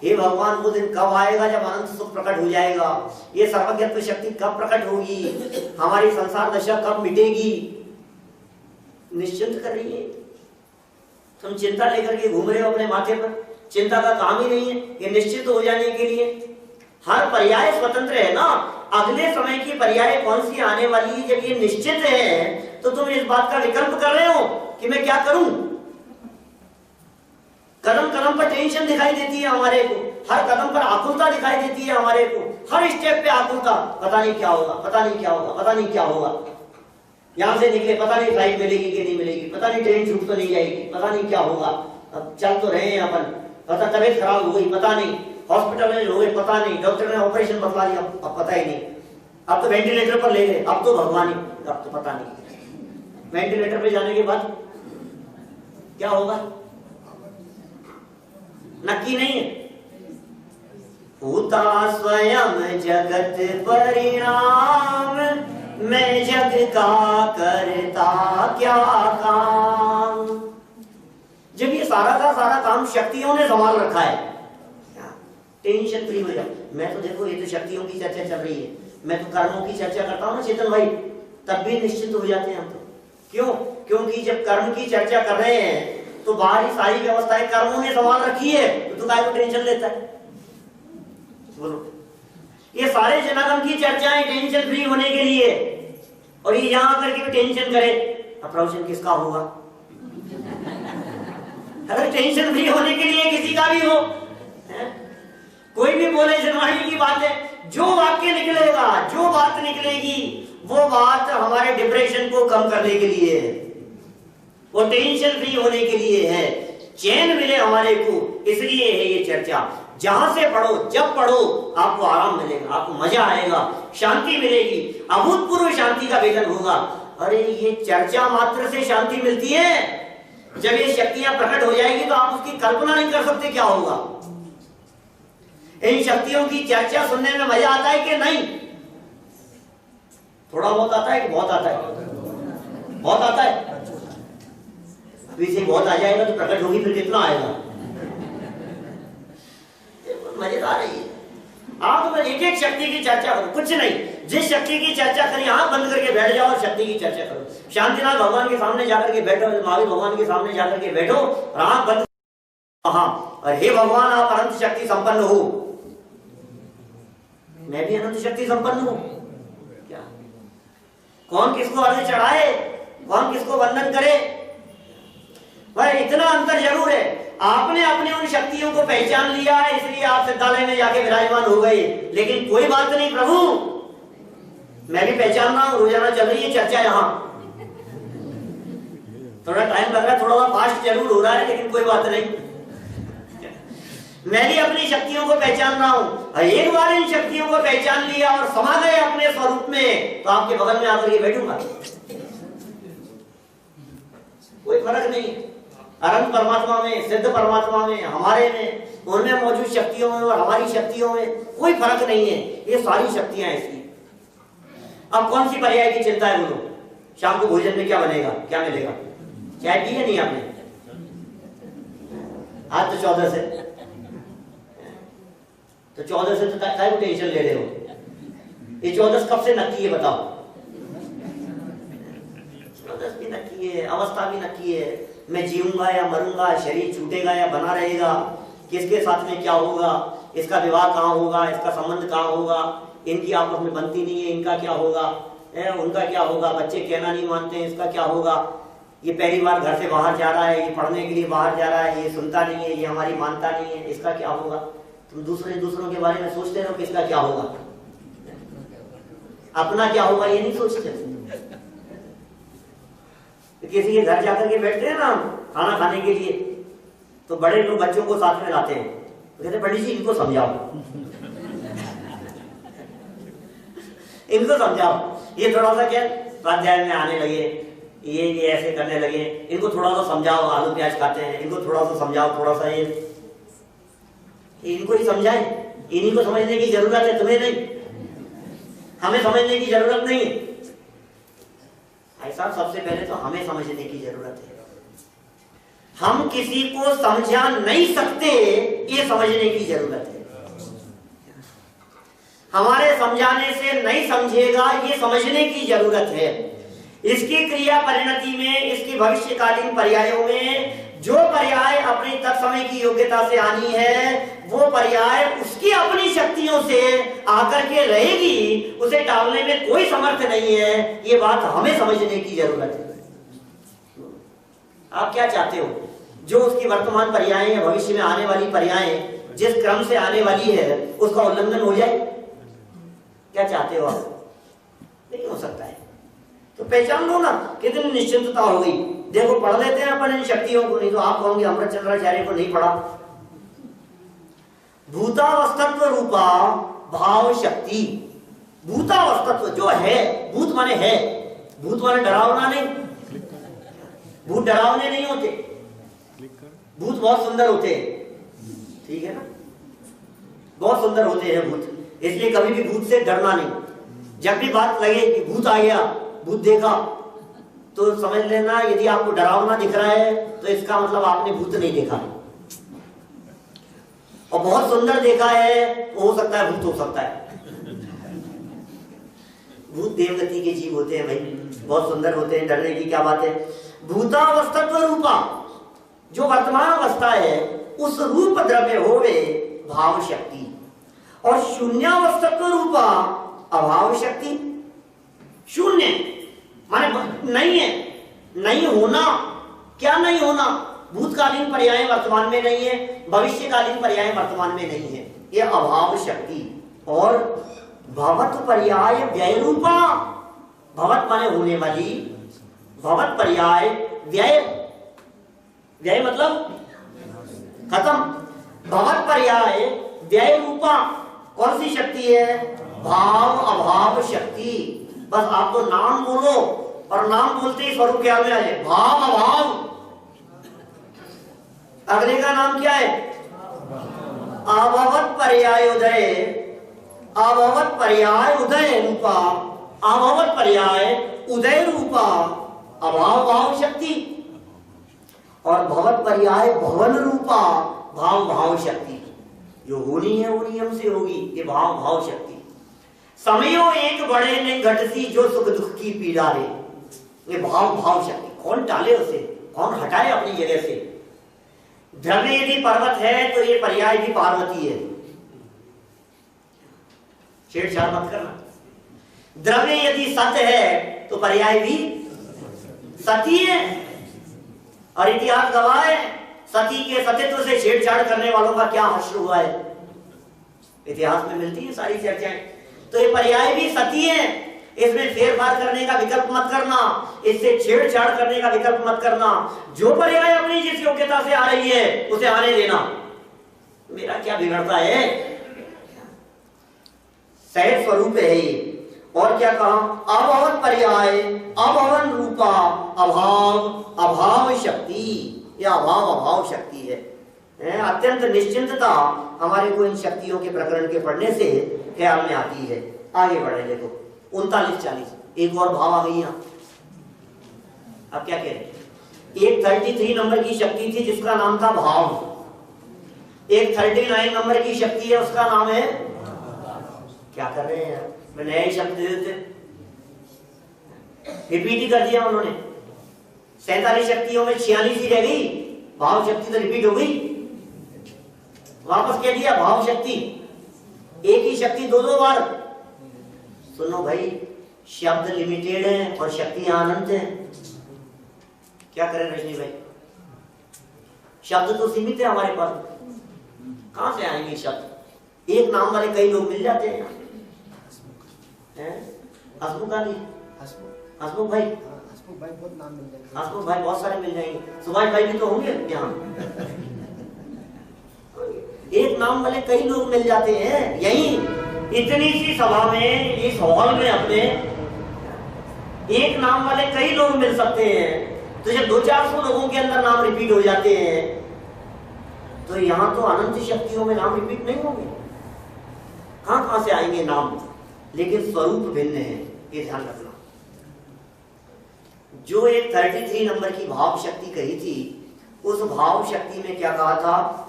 हे भगवान वो दिन कब आएगा जब अनंत सुख प्रकट हो जाएगा, ये सर्वज्ञत्व शक्ति कब प्रकट होगी, हमारी संसार दशा कब मिटेगी, निश्चिंत कर रही है। तुम चिंता लेकर के घूम रहे हो अपने माथे पर, चिंता का काम ही नहीं है ये निश्चित हो जाने के लिए। हर पर्याय स्वतंत्र है ना, अगले समय की पर्याय कौन सी आने वाली है, जब ये निश्चित है तो तुम इस बात का विकल्प कर रहे हो कि मैं क्या करूं। कदम कदम पर टेंशन दिखाई देती है हमारे को, हर कदम पर आकुलता दिखाई देती है हमारे को, हर स्टेप पे आकुलता, पता नहीं क्या होगा, पता नहीं क्या होगा, पता नहीं क्या होगा, यहां से निकले पता नहीं फ्लाइट मिलेगी कि नहीं मिलेगी, पता नहीं ट्रेन छूट तो नहीं जाएगी, पता नहीं क्या होगा, अब चल तो रहे हैं अपन, पता तबीयत खराब हो गई, पता नहीं हॉस्पिटल में हो गए, पता नहीं डॉक्टर ने ऑपरेशन बतला दिया, अब पता ही नहीं, अब तो वेंटिलेटर पर ले गए, अब तो भगवान ही, अब तो पता नहीं वेंटिलेटर पे जाने के बाद क्या होगा, नक्की नहीं है। होता स्वयं जगत परिणाम, मैं जग का करता क्या काम। जब ये सारा का सारा काम शक्तियों ने संभाल रखा है, टेंशन फ्री हो जाओ। मैं तो देखो ये तो शक्तियों की चर्चा चल रही है, मैं तो कर्मों की चर्चा करता हूं ना चेतन भाई, तब भी निश्चिंत हो जाते हैं हम तो। क्यों? क्योंकि जब कर्म की चर्चा कर रहे हैं तो बाहरी सारी व्यवस्थाएं कर्मों ने संभाल रखी है, तो काय को टेंशन लेता है? बोलो, ये सारे जनागम की चर्चाएं टेंशन फ्री होने के लिए, और ये यहां आकर के भी टेंशन करे, अब प्रवचन किसका होगा? अगर टेंशन फ्री होने के लिए किसी का भी हो, कोई भी बोले जनवाणी की बात है, जो वाक्य निकलेगा, जो बात निकलेगी, वो बात हमारे डिप्रेशन को कम करने के लिए है, वो टेंशन फ्री होने के लिए है, चैन मिले हमारे को, इसलिए है ये चर्चा। जहां से पढ़ो, जब पढ़ो, आपको आराम मिलेगा, आपको मजा आएगा, शांति मिलेगी, अभूतपूर्व शांति का वेदन होगा। अरे ये चर्चा मात्र से शांति मिलती है, जब ये शक्तियां प्रकट हो जाएगी तो आप उसकी कल्पना नहीं कर सकते क्या होगा। इन शक्तियों की चर्चा सुनने में मजा आता है कि नहीं? थोड़ा बहुत आता है कि बहुत आता है? बहुत आता है। तो इसे बहुत आ जाएगा तो प्रकट होगी, फिर कितना आएगा? मजेदार है। आप तो एक एक शक्ति की चर्चा करो, कुछ नहीं, जिस शक्ति की चर्चा करें आंख बंद करके बैठ जाओ और शक्ति की चर्चा करो। शांतिनाथ भगवान के सामने जाकर के बैठो, महावीर भगवान के सामने जाकर के बैठो और आंख बंद, हाँ, और हे भगवान आप अनंत शक्ति संपन्न हो, मैं भी अनंत शक्ति संपन्न हूं। क्या कौन किसको अर्घ्य चढ़ाए, कौन किसको वंदन करे? पर इतना अंतर जरूर है, आपने अपनी उन शक्तियों को पहचान लिया है इसलिए आप सिद्धालय में जाके विराजमान हो गए। लेकिन कोई बात नहीं प्रभु, मैं भी पहचान रहा हूं, रोजाना चल रही है चर्चा यहाँ, थोड़ा टाइम लग रहा है, थोड़ा फास्ट जरूर हो रहा है, लेकिन कोई बात नहीं, मैं भी अपनी शक्तियों को पहचान रहा हूं। और एक बार इन शक्तियों को पहचान लिया और समा गए अपने स्वरूप में, तो आपके बगल में आकर ये बैठूंगा, कोई फर्क नहीं। अनंत परमात्मा में, सिद्ध परमात्मा में, हमारे में, उनमें मौजूद शक्तियों में और हमारी शक्तियों में कोई फर्क नहीं है, ये सारी शक्तियां ऐसी। अब कौन सी पर्याय की चिंता है बोलो? शाम को भोजन में क्या बनेगा, क्या मिलेगा? चाय पी है नहीं आपने? आज तो 14 से, तो 14 से तो काय को टेंशन ले रहे हो? ये 14 कब से नक्की है बताओ? 14 भी नक्की है, अवस्था भी नक्की है, मैं जीऊंगा या मरूंगा, शरीर छूटेगा या बना रहेगा, किसके साथ में क्या होगा, इसका विवाह कहाँ होगा, इसका संबंध कहाँ होगा, इनकी आपस में बनती नहीं है, इनका क्या होगा, उनका क्या होगा, बच्चे कहना नहीं मानते हैं, इसका क्या होगा, ये पहली बार घर से बाहर जा रहा है, ये पढ़ने के लिए बाहर जा रहा है, ये सुनता नहीं है, ये हमारी मानता नहीं है, इसका क्या होगा। तुम दूसरों के बारे में सोचते रहो कि इसका क्या होगा, अपना क्या होगा ये नहीं सोचते। किसी के घर जाकर के बैठते हैं ना खाना खाने के लिए, तो बड़े लोग बच्चों को साथ में लाते हैं, तो कहते पंडित जी इनको समझाओ, इनको समझाओ, ये थोड़ा सा क्या स्वाध्याय में आने लगे, ये ऐसे करने लगे, इनको थोड़ा सा समझाओ, आलू प्याज खाते हैं, इनको थोड़ा सा समझाओ, थोड़ा सा ये इनको ही समझाए, इन्हीं को समझने की जरूरत है, तुम्हें नहीं, हमें समझने की जरूरत नहीं है। ऐसा सबसे पहले तो हमें समझने की जरूरत है, हम किसी को समझा नहीं सकते, ये समझने की जरूरत है। हमारे समझाने से नहीं समझेगा, ये समझने की जरूरत है। इसकी क्रिया परिणति में, इसकी भविष्यकालीन पर्यायों में जो पर्याय अपनी तत्समय की योग्यता से आनी है, वो पर्याय उसकी अपनी शक्तियों से आकर के रहेगी, उसे टालने में कोई समर्थ नहीं है, ये बात हमें समझने की जरूरत है। आप क्या चाहते हो? जो उसकी वर्तमान पर्याय या भविष्य में आने वाली पर्याय जिस क्रम से आने वाली है उसका उल्लंघन हो जाए, क्या चाहते हो आप? नहीं हो सकता है। तो पहचान लो ना, कितनी निश्चिंतता हो गई। देखो पढ़ लेते हैं अपन इन शक्तियों को, नहीं तो आप कहोगे अमृतचंद्राचार्य को नहीं पढ़ा। भूतावस्थत्व रूपा भाव शक्ति, भूतावस्थत्व जो है, भूत माने है, भूत माने डरावना नहीं, भूत डरावने नहीं होते, भूत बहुत सुंदर होते हैं, ठीक है ना, बहुत सुंदर होते हैं भूत, इसलिए कभी भी भूत से डरना नहीं। जब भी बात लगे कि भूत आ गया, भूत देखा, तो समझ लेना यदि आपको डरावना दिख रहा है तो इसका मतलब आपने भूत नहीं देखा है, और बहुत सुंदर देखा है तो हो सकता है भूत हो सकता है। भूत देवगति के जीव होते हैं भाई, बहुत सुंदर होते हैं, डरने की क्या बात है। भूतावस्थत्व रूपा, जो वर्तमान अवस्था है उस रूप द्रव्य होवे भाव शक्ति, और शून्यावस्थत्व रूपा अभाव शक्ति। शून्य माने नहीं है, नहीं होना, क्या नहीं होना? भूतकालीन पर्याय वर्तमान में नहीं है, भविष्यकालीन पर्याय वर्तमान में नहीं है, ये अभाव शक्ति। और भवत पर्याय व्यय रूपा, भवत माने होने वाली, भवत पर्याय व्यय, व्यय मतलब खत्म, भवत पर्याय व्यय रूपा कौन सी शक्ति है? भाव अभाव शक्ति। बस आप तो नाम बोलो और नाम बोलते ही स्वरूप ख्याल में आ जाए, भाव अभाव। अगले का नाम क्या है? अभवत पर्याय उदय, अभवत पर्याय उदय रूपा, अभवत पर्याय उदय रूपा अभाव भाव शक्ति, और भवत पर्याय भवन रूपा भाव भाव शक्ति। जो होनी है वो नियम से होगी, ये भाव भाव शक्ति। समयो एक बड़े ने घटसी जो सुख दुख की पीड़ा रे, ये भाव भाव शक्ति। कौन टाले उसे, कौन हटाए अपनी जगह से? द्रव्य यदि पर्वत है तो ये पर्याय भी पार्वती है, छेड़छाड़ मत करना। द्रव्य यदि सत्य है तो पर्याय भी सती है। और इतिहास गवाह है सती के सतीत्व से छेड़छाड़ करने वालों का क्या हश्र हुआ है, इतिहास में मिलती है सारी चर्चाएं। तो ये पर्याय भी सती है, इसमें फेरफार करने का विकल्प मत करना, इससे छेड़छाड़ करने का विकल्प मत करना। जो पर्याय अपनी जिस योग्यता से आ रही है उसे आने देना, मेरा क्या बिगड़ता है, सहज स्वरूप है ये। और क्या कहा, अभवन पर्याय अभवन रूपा अभाव अभाव शक्ति, यह अभाव अभाव शक्ति है। अत्यंत निश्चिंतता हमारे को इन शक्तियों के प्रकरण के पढ़ने से ख्याल में आती है। आगे बढ़े, देखो 39-40 एक और भाव आ गई यहाँ। अब क्या कह रहे हैं, एक 33 नंबर की शक्ति थी जिसका नाम था भाव, एक 39 नंबर की शक्ति है उसका नाम है, क्या कर रहे हैं, मैं नया ही शब्द दे देते, रिपीट ही कर दिया उन्होंने। 47 शक्तियों में 46 ही रह गई, भाव शक्ति तो रिपीट हो गई, वापस कह दिया भाव शक्ति, एक ही शक्ति दो बार। सुनो भाई, शब्द लिमिटेड है और शक्तियां अनंत है, क्या करें रजनी भाई, शब्द तो सीमित है हमारे पास, कहां से आएंगे शब्द, एक नाम वाले कई लोग मिल जाते हैं। हसमुख आदि, हसमुख भाई, बहुत नाम मिल जाएंगे, हसमुख भाई बहुत सारे मिल जाएंगे, सुभाष भाई भी तो होंगे यहाँ। एक नाम वाले कई लोग मिल जाते हैं, यही इतनी सी सभा में, इस हॉल में अपने एक नाम वाले कई लोग मिल सकते हैं। तो जब 200-400 लोगों के अंदर नाम रिपीट हो जाते हैं तो यहाँ तो अनंत शक्तियों में नाम रिपीट नहीं होंगे, कहां से आएंगे नाम, लेकिन स्वरूप भिन्न है, ये ध्यान रखना। जो एक 33 नंबर की भाव शक्ति कही थी, उस भाव शक्ति में क्या कहा था,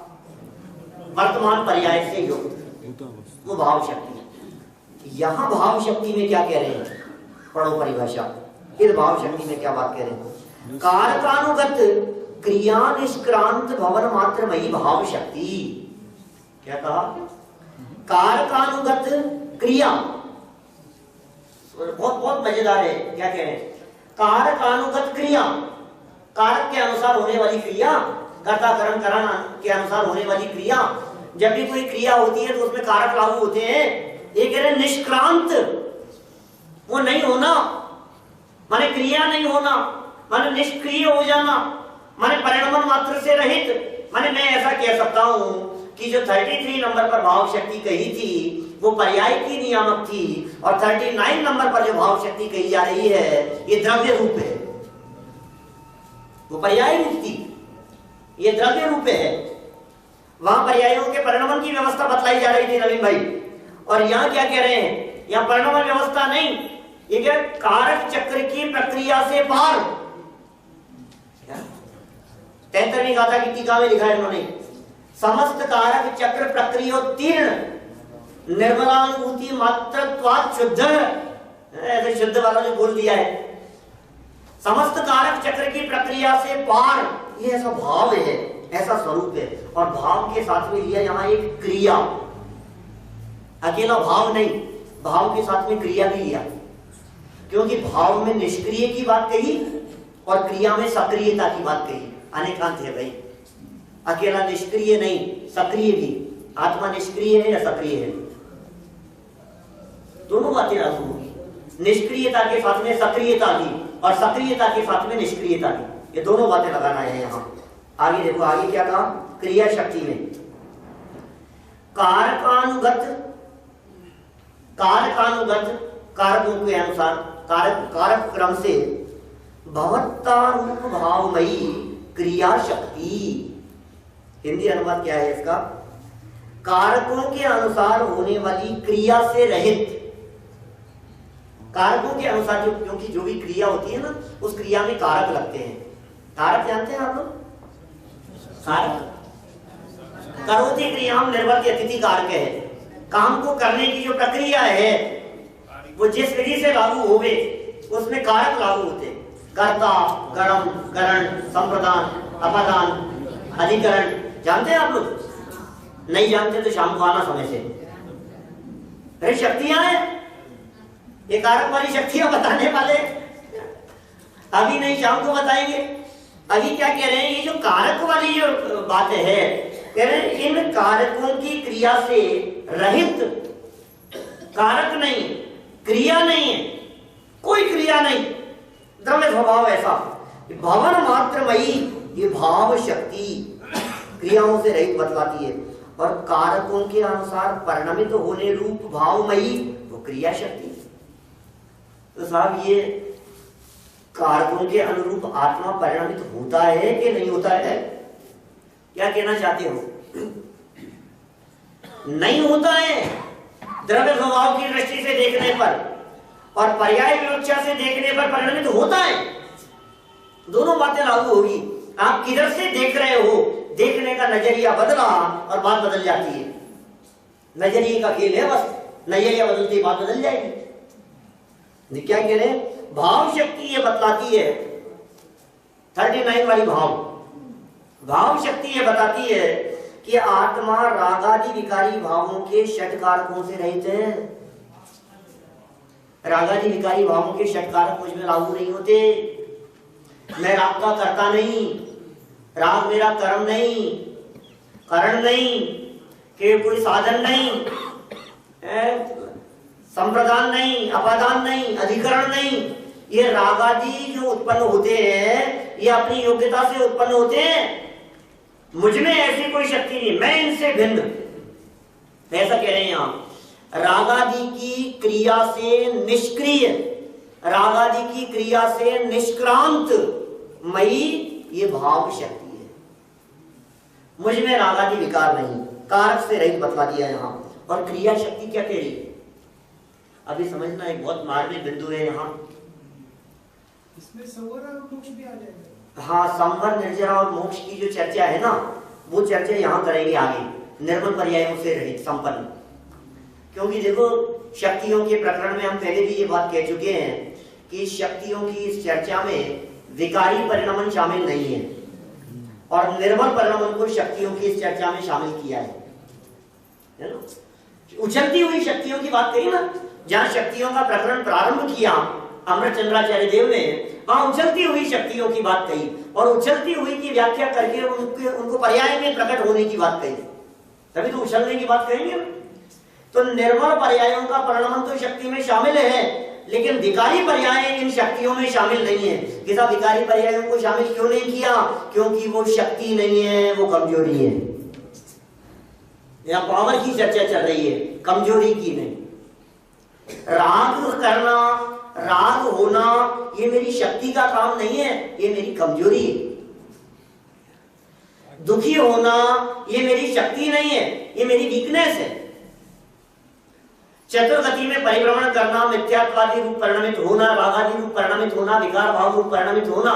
वर्तमान पर्याय से युक्त, वो भाव शक्ति है। यहां भाव शक्ति में क्या कह रहे हैं, पढ़ो परिभाषा, इस भाव शक्ति में क्या बात कह रहे हैं, कारकानुगत क्रिया निष्क्रांत भवन मात्र मई भाव शक्ति। क्या कहा, कारकानुगत क्रिया, बहुत बहुत मजेदार है, क्या कह रहे हैं, कारकानुगत क्रिया, कारक के अनुसार होने वाली क्रिया, कर्ता कर्म करण के अनुसार होने वाली क्रिया। जब भी कोई क्रिया होती है तो उसमें कारक लागू होते हैं। ये कह रहे निष्क्रांत, वो नहीं होना, माने क्रिया नहीं होना, माने निष्क्रिय हो जाना, माने परिणमन मात्र से रहित। माने मैं ऐसा कह सकता हूं कि जो 33 नंबर पर भाव शक्ति कही थी वो पर्याय की नियामक थी, और 39 नंबर पर जो भाव शक्ति कही जा रही है ये द्रव्य रूप है, वो पर्याय रूप थी, ये द्रव्य रूप है। वहां पर्यायों के परिणमन की व्यवस्था बतलाई जा रही थी नवीन भाई, और यहाँ क्या कह रहे हैं, यहाँ परिणमन व्यवस्था नहीं, ये क्या, कारक चक्र की प्रक्रिया से पार। 73वीं गाथा की टीका में लिखा है इन्होंने, समस्त कारक चक्र प्रक्रियोत्तीर्ण निर्मलानुभूति मात्रत्वात् शुद्ध, ऐसे शुद्ध वाला जो बोल दिया है, समस्त कारक चक्र की प्रक्रिया से पार, ये ऐसा भाव है, ऐसा स्वरूप है। और भाव के साथ में लिया यहाँ एक क्रिया, अकेला भाव नहीं, भाव के साथ में क्रिया भी लिया, क्योंकि भाव में निष्क्रिय की बात कही और क्रिया में सक्रियता की बात कही, अनेकांत है भाई, अकेला निष्क्रिय नहीं, सक्रिय भी। आत्मा निष्क्रिय है या सक्रिय है, दोनों बातें लागू होगी, निष्क्रियता के साथ में सक्रियता की और सक्रियता के साथ में निष्क्रियता की, ये दोनों बातें लगाना है यहाँ। आगे देखो, आगे क्या कहा, क्रिया शक्ति में कारकानुगत, कारकानुगत कारकों के अनुसार, कारक क्रम से भवत्ता रूप भावमयी क्रिया शक्ति। हिंदी अनुवाद क्या है इसका, कारकों के अनुसार होने वाली क्रिया से रहित, कारकों के अनुसार, जो क्योंकि जो भी क्रिया होती है ना उस क्रिया में कारक लगते हैं। कारक जानते हैं आप लोग, कारक करोति क्रियाम निर्वर्ति अतिथि कारक है, काम को करने की जो प्रक्रिया है वो जिस विधि से लागू होवे उसमें कारक लागू होते हैं, कर्ता, कर्म, करण, संप्रदान, अपादान, अधिकरण। जानते हैं आप लोग, नहीं जानते तो शाम को आना समय से, अरे शक्तियां हैं, ये कारक वाली शक्तियां बताने वाले अभी नहीं, शाम को बताएंगे। अभी क्या कह रहे हैं, ये जो कारक वाली जो बात है, कह रहे हैं इन कारकों की क्रिया से रहित, कारक नहीं, क्रिया नहीं है, कोई क्रिया नहीं, द्रव्य स्वभाव ऐसा, भवन मात्रमयी, ये भाव शक्ति क्रियाओं से रहित बतलाती है, और कारकों के अनुसार परिणमित होने रूप भावमयी वो क्रिया शक्ति। तो साहब ये कारकों के अनुरूप आत्मा परिणमित होता है कि नहीं होता है? क्या कहना चाहते हो? नहीं होता है द्रव्य स्वभाव की दृष्टि से देखने पर, और पर्याय विवक्षा से देखने पर परिणमित होता है। दोनों बातें लागू होगी। आप किधर से देख रहे हो, देखने का नजरिया बदला और बात बदल जाती है। नजरिए का खेल है, बस नजरिया बदलती बात बदल जाएगी। क्या कह रहे हैं? भाव शक्ति ये बतलाती है, 39 वाली भाव शक्ति ये बताती है कि आत्मा रागादि विकारी भावों के षट कारकों से रहित है। रागादि विकारी भावों के षट कारक मुझ में लागू नहीं होते। मैं राग का करता नहीं, राग मेरा कर्म नहीं, कारण नहीं, कि कोई साधन नहीं, संप्रदान नहीं, अपादान नहीं, अधिकरण नहीं। ये रागादि जो उत्पन्न होते हैं ये अपनी योग्यता से उत्पन्न होते हैं। मुझ में ऐसी कोई शक्ति नहीं, मैं इनसे भिन्न, ऐसा कह रहे हैं यहां। रागादि की क्रिया से निष्क्रिय, रागादि की क्रिया से निष्क्रांत मई ये भाव शक्ति है। मुझ में रागादि विकार नहीं, कारक से रहित बतला दिया यहां। और क्रिया शक्ति क्या कह रही है? अभी समझना एक बहुत मार्मिक बिंदु है यहाँ। इसमें संवर और मोक्ष भी आ जाएगा। हाँ, संवर, निर्जरा और मोक्ष की जो चर्चा है ना, वो चर्चा यहाँ करेंगे आगे, निर्मल पर्यायों से रहित संपन्न। क्योंकि देखो शक्तियों के प्रकरण में हम पहले भी ये बात कह चुके हैं कि शक्तियों की इस चर्चा में विकारी परिणमन शामिल नहीं है, और निर्मल परिणमन को शक्तियों की इस चर्चा में शामिल किया है ना? उछलती हुई शक्तियों की बात करी ना, जहां शक्तियों का प्रकरण प्रारंभ किया अमृत चंद्राचार्य देव ने, वहां उछलती हुई शक्तियों की बात कही, और उछलती हुई की व्याख्या करके उनको पर्याय में प्रकट होने की बात कही, तभी तो उछलने की बात कहेंगे। तो निर्मल पर्यायों का परिणमन तो शक्ति में शामिल है, लेकिन विकारी पर्याय इन शक्तियों में शामिल नहीं है। किसा विकारी पर्यायों को शामिल क्यों नहीं किया? क्योंकि वो शक्ति नहीं है, वो कमजोरी है। यहाँ पावर की चर्चा चल रही है, कमजोरी की नहीं। राग करना, राग होना ये मेरी शक्ति का काम नहीं है, ये मेरी कमजोरी है। दुखी होना ये मेरी शक्ति नहीं है, ये मेरी वीकनेस है। चतुर्गति में परिभ्रमण करना, मिथ्यात्वादी रूप परिणमित होना, रागादि रूप परिणमित होना, विकार भाव रूप परिणमित होना,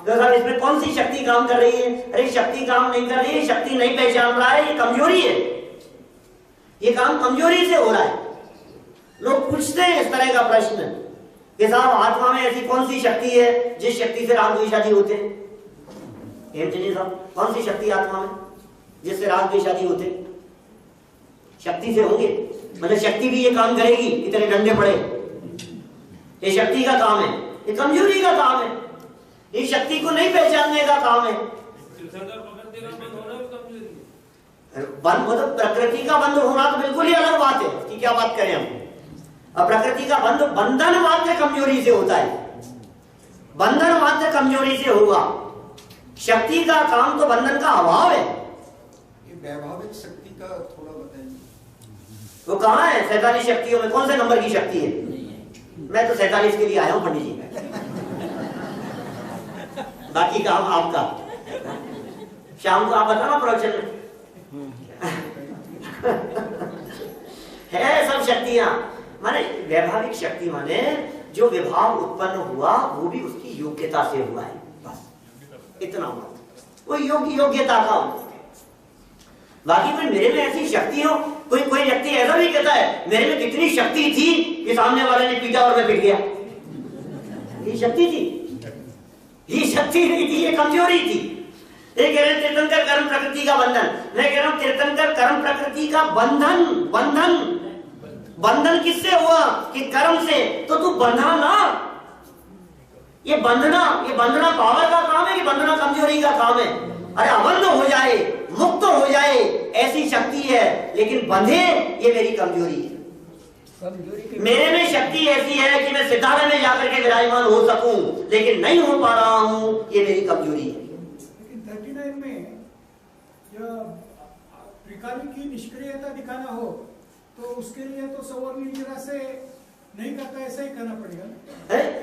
तो इसमें कौन सी शक्ति काम कर रही है? अरे शक्ति काम नहीं कर रही है, शक्ति नहीं पहचान रहा है, ये कमजोरी है। ये काम कमजोरी से हो रहा है। लोग पूछते हैं इस तरह का प्रश्न कि साहब आत्मा में ऐसी कौन सी शक्ति है जिस शक्ति से राग द्वेषादि होते हैं? साहब कौन सी शक्ति आत्मा में जिससे राग द्वेषादि होते? शक्ति से होंगे, मतलब शक्ति भी ये काम करेगी, इतने डंडे पड़े, ये शक्ति का काम है, ये कमजोरी का काम है, ये शक्ति को नहीं पहचानने का काम है। मतलब प्रकृति का बंध होना तो बिल्कुल ही अलग बात है, कि क्या बात करें हम। अब प्रकृति का बंध बंधन मात्र कमजोरी से होता है, बंधन मात्र कमजोरी से होगा। शक्ति का काम तो बंधन का अभाव है। ये वैभाविक शक्ति का थोड़ा बताइए। वो कहाँ है 47 शक्तियों में? कौन से नंबर की शक्ति है? मैं तो 47 के लिए आया हूं पंडित जी, बाकी काम आपका। शाम को आप बताना प्रवचन में। है सब शक्तियां, माने वैभाविक शक्ति माने जो विभाव उत्पन्न हुआ वो भी उसकी योग्यता से हुआ है, बस इतना हुआ। वो योग्यता का। बाकी कोई मेरे में ऐसी शक्ति हो, कोई व्यक्ति ऐसा भी कहता है मेरे में कितनी शक्ति थी कि सामने वाले ने पीटा और मैं पिट गया, ये शक्ति थी? ये शक्ति नहीं थी, ये कमजोरी थी। ये कह रहे तीर्थंकर कर्म प्रकृति का बंधन, मैं कह रहा हूं तीर्थंकर कर्म प्रकृति का बंधन। बंधन किससे हुआ? कि कर्म से। तो तू बंधा ना, ये बंधना पावर का काम है कि बंधना कमजोरी का काम है? अरे अबंध हो जाए, मुक्त हो जाए, ऐसी शक्ति है, लेकिन बंधे ये मेरी कमजोरी है। मेरे में शक्ति ऐसी है कि मैं सितारे में जाकर के विराजमान हो सकूं, लेकिन नहीं हो पा रहा हूं, ये मेरी कमजोरी है। लेकिन 39 में जब त्रिकाली की निष्क्रियता दिखाना हो तो उसके लिए तो संवर निर्जरा से नहीं करता, ऐसा ही करना पड़ेगा ना।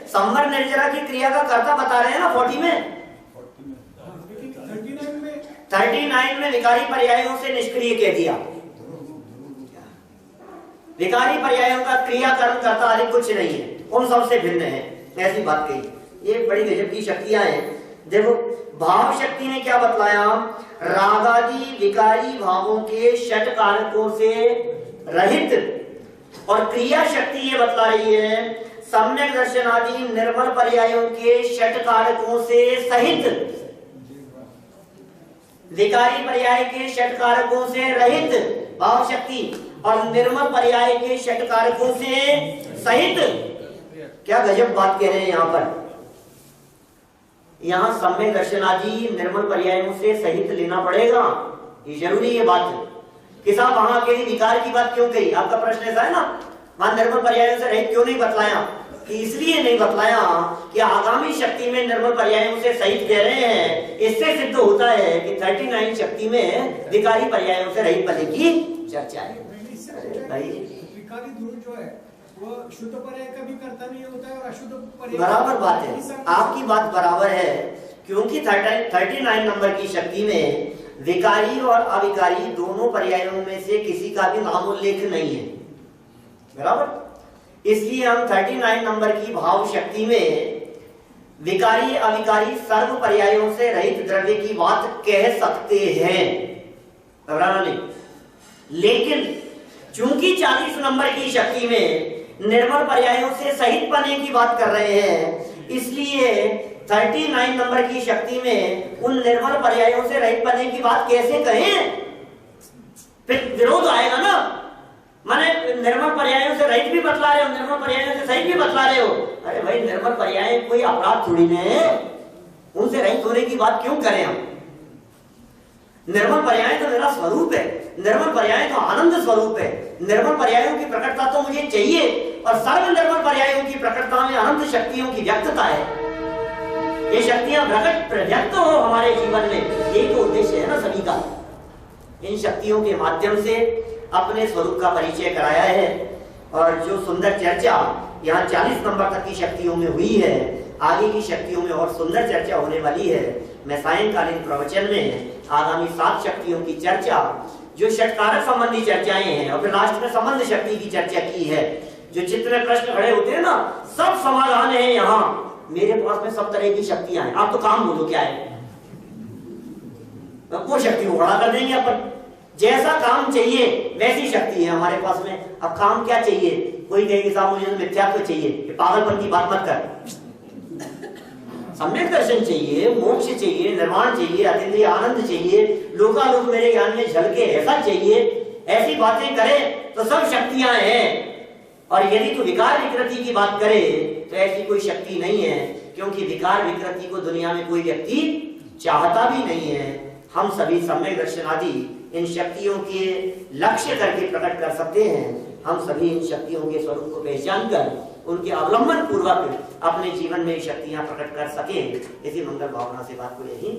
संवर निर्जरा की क्रिया का कर्ता बता रहे हैं ना 40 में। 39 में विकारी पर्यायों से निष्क्रिय कह दिया। विकारी पर्यायों का क्रियाकरण करता अधिक कुछ नहीं है, उन सबसे भिन्न है, ऐसी बात कही। ये बड़ी गजब की शक्तियां हैं। देखो भाव शक्ति ने क्या बतलाया, रागादि विकारी भावों के षट कारकों से रहित, और क्रिया शक्ति ये बतला रही है सम्यक दर्शन आदि निर्मल पर्यायों के षट कारकों से सहित, विकारी पर्याय के षट कारकों से रहित भाव शक्ति और निर्मल पर्याय के षट कारकों से सहित। क्या गजब बात कह रहे हैं यहाँ पर। यहाँ सम्यक दर्शन आदि निर्मल पर्यायों से सहित लेना पड़ेगा, ये जरूरी है बात। कि साहब वहां अकेली विकार की बात क्यों कही, आपका प्रश्न ऐसा है ना, वहां निर्मल पर्यायों से रहित क्यों नहीं बतलाया? कि इसलिए नहीं बतलाया कि आगामी शक्ति में निर्मल पर्यायों से सहित कह रहे हैं। इससे सिद्ध होता है कि 39 शक्ति में विकारी पर्यायों से रहित पद की चर्चा है। विकारी दूर जो है वो शुद्ध पर्याय का भी कर्ता नहीं होता है और अशुद्ध पर्याय। बराबर बात है, आपकी बात बराबर है, क्योंकि 39 नंबर की शक्ति में विकारी और अविकारी दोनों पर्यायों में से किसी का भी नामोल्लेख नहीं है, बराबर। इसलिए हम 39 नंबर की भाव शक्ति में विकारी अविकारी सर्व पर्यायों से रहित द्रव्य की बात कह सकते हैं, घबराना नहीं। लेकिन चूंकि 40 नंबर की शक्ति में निर्मल पर्यायों से सहित पने की बात कर रहे हैं, इसलिए 39 नंबर की शक्ति में उन निर्मल पर्यायों से रहित पने की बात कैसे कहें? फिर विरोध आएगा ना। माने निर्मल पर्यायों से रहित भी बतला रहे हो, निर्मल पर्यायों से सहित भी बतला रहे हो। अरे भाई निर्मल पर्याय कोई अपराध थोड़ी न है, उनसे रहित होने की बात क्यों करें हम? निर्मल पर्याय तो मेरा स्वरूप है, निर्मल पर्याय तो आनंद स्वरूप है। निर्मल पर्यायों की प्रकटता तो मुझे चाहिए, और सर्व निर्मल पर्यायों की प्रकटता में अनंत शक्तियों की व्यक्तता है। ये शक्तियां व्यक्त हो हमारे जीवन में, यही तो उद्देश्य है ना सभी का। इन शक्तियों के माध्यम से अपने स्वरूप का परिचय कराया है। और जो सुंदर चर्चा यहाँ 40 नंबर तक की शक्तियों में हुई है, आगे की शक्तियों में और सुंदर चर्चा होने वाली है। मैं सायंकालीन प्रवचन में आगामी 7 शक्तियों की चर्चा, जो षटकारक संबंधी चर्चाएं हैं, और फिर लास्ट में संबंध शक्ति की चर्चा की है। जो चित्त में प्रश्न खड़े होते हैं ना, सब समाधान है यहाँ मेरे पास में। सब तरह की शक्तियां हैं। आप तो काम बोलो क्या है, वो शक्ति को खड़ा कर देंगे अपन। जैसा काम चाहिए वैसी शक्ति है हमारे पास में। अब काम क्या चाहिए? कोई कहेगी साहब मुझे तो मिथ्यात्व चाहिए, पागलपन की बात मत कर। सम्यक दर्शन चाहिए, मोक्ष चाहिए, निर्वाण चाहिए, अतीन्द्रिय आनंद चाहिए, लोकालोक मेरे ज्ञान में झलके, ऐसा चाहिए। ऐसी बातें करे तो सब शक्तियां हैं। और यदि तो विकार विकृति की बात करे तो ऐसी कोई शक्ति नहीं है, क्योंकि विकार विकृति को दुनिया में कोई व्यक्ति चाहता भी नहीं है। हम सभी सम्यक दर्शन आदि इन शक्तियों के लक्ष्य करके प्रकट कर सकते हैं। हम सभी इन शक्तियों के स्वरूप को पहचान कर उनके अवलंबन पूर्वक अपने जीवन में शक्तियां प्रकट कर सके। इसी मंगल भावना से बात को यही